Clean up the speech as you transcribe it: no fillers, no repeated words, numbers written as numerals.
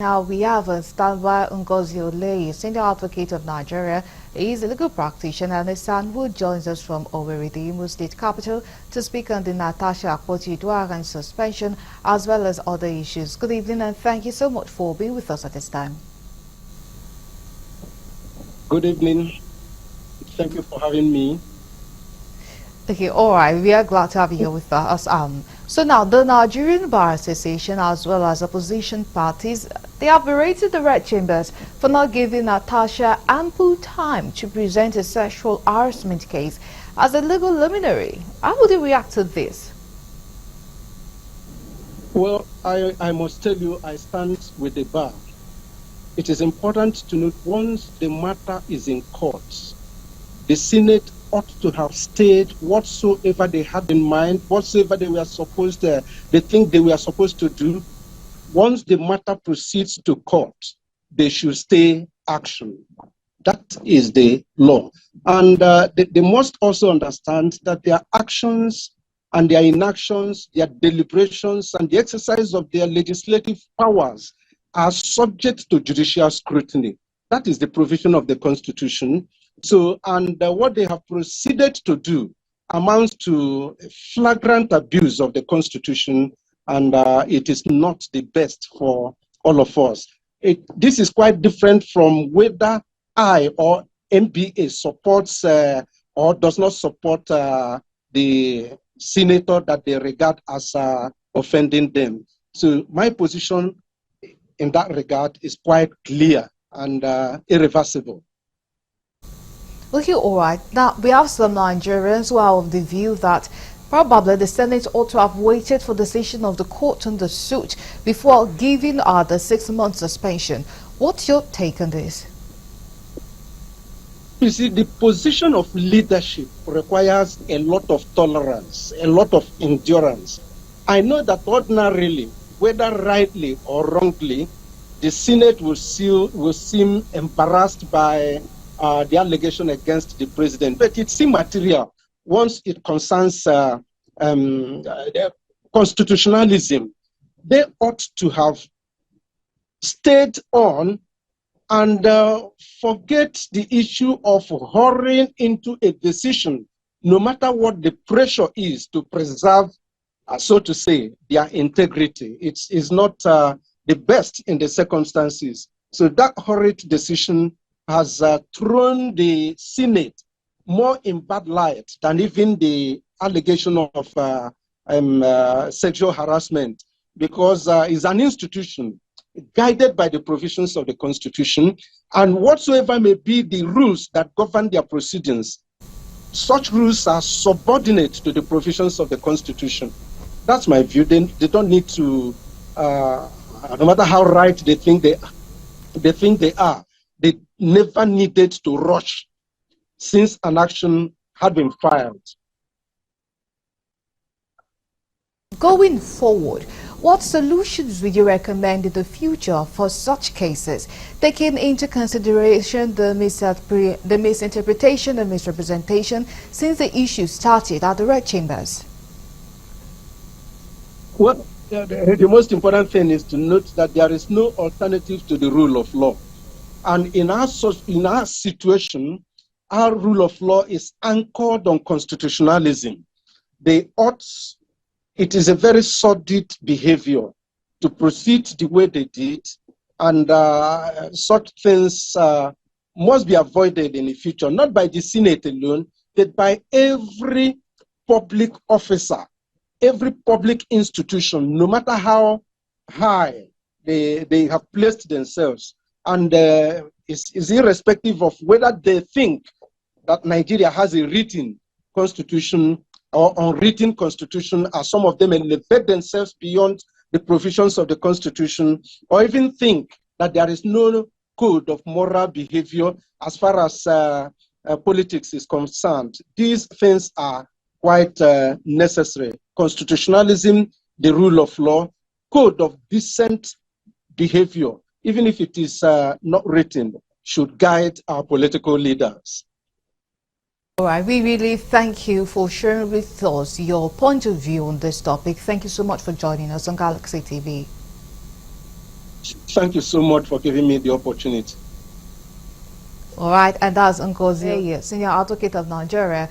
Now we have on standby Ngozi Olehi, Senior Advocate of Nigeria. He is a legal practitioner and his son who joins us from Owerri, the Imo State capital, to speak on the Natasha and suspension as well as other issues. Good evening and thank you so much for being with us at this time. Good evening. Thank you for having me. Okay, all right. We are glad to have you here with us. So now the Nigerian Bar Association as well as opposition parties, they have berated the Red Chambers for not giving Natasha ample time to present a sexual harassment case as a legal luminary. How would you react to this? Well, I must tell you, I stand with the bar. It is important to note once the matter is in court, the Senate ought to have stayed whatsoever they had in mind, whatsoever they think they were supposed to do. Once the matter proceeds to court, they should stay action. That is the law. And they must also understand that their actions and their inactions, their deliberations, and the exercise of their legislative powers are subject to judicial scrutiny. That is the provision of the Constitution. So, what they have proceeded to do amounts to flagrant abuse of the Constitution, and it is not the best for all of us. This is quite different from whether I or MBA supports or does not support the senator that they regard as offending them. So my position in that regard is quite clear and irreversible. Okay, all right. Now, we have some Nigerians who are of the view that probably the Senate ought to have waited for the decision of the court on the suit before giving her the 6-month suspension. What's your take on this? You see, the position of leadership requires a lot of tolerance, a lot of endurance. I know that ordinarily, whether rightly or wrongly, the Senate will seem embarrassed by the allegation against the president, but it's immaterial once it concerns constitutionalism. They ought to have stayed on and forget the issue of hurrying into a decision, no matter what the pressure is to preserve, so to say, their integrity. It's not the best in the circumstances. So that hurried decision has thrown the Senate more in bad light than even the allegation of sexual harassment, because it's an institution guided by the provisions of the Constitution, and whatsoever may be the rules that govern their proceedings, such rules are subordinate to the provisions of the Constitution. That's my view. They don't need to, no matter how right they think they are, they never needed to rush since an action had been filed. Going forward, what solutions would you recommend in the future for such cases, taking into consideration the misinterpretation and misrepresentation since the issue started at the Red Chambers? Well, the most important thing is to note that there is no alternative to the rule of law. And in our situation, our rule of law is anchored on constitutionalism. It is a very sordid behavior to proceed the way they did, and such things must be avoided in the future, not by the Senate alone, but by every public officer, every public institution, no matter how high they have placed themselves. And it's irrespective of whether they think that Nigeria has a written constitution or unwritten constitution, as some of them elevate themselves beyond the provisions of the Constitution, or even think that there is no code of moral behavior as far as politics is concerned. These things are quite necessary. Constitutionalism, the rule of law, code of decent behavior, even if it is not written, should guide our political leaders. All right, we really thank you for sharing with us your point of view on this topic. Thank you so much for joining us on Galaxy TV. Thank you so much for giving me the opportunity. All right, and that's Ngozi, Senior Advocate of Nigeria.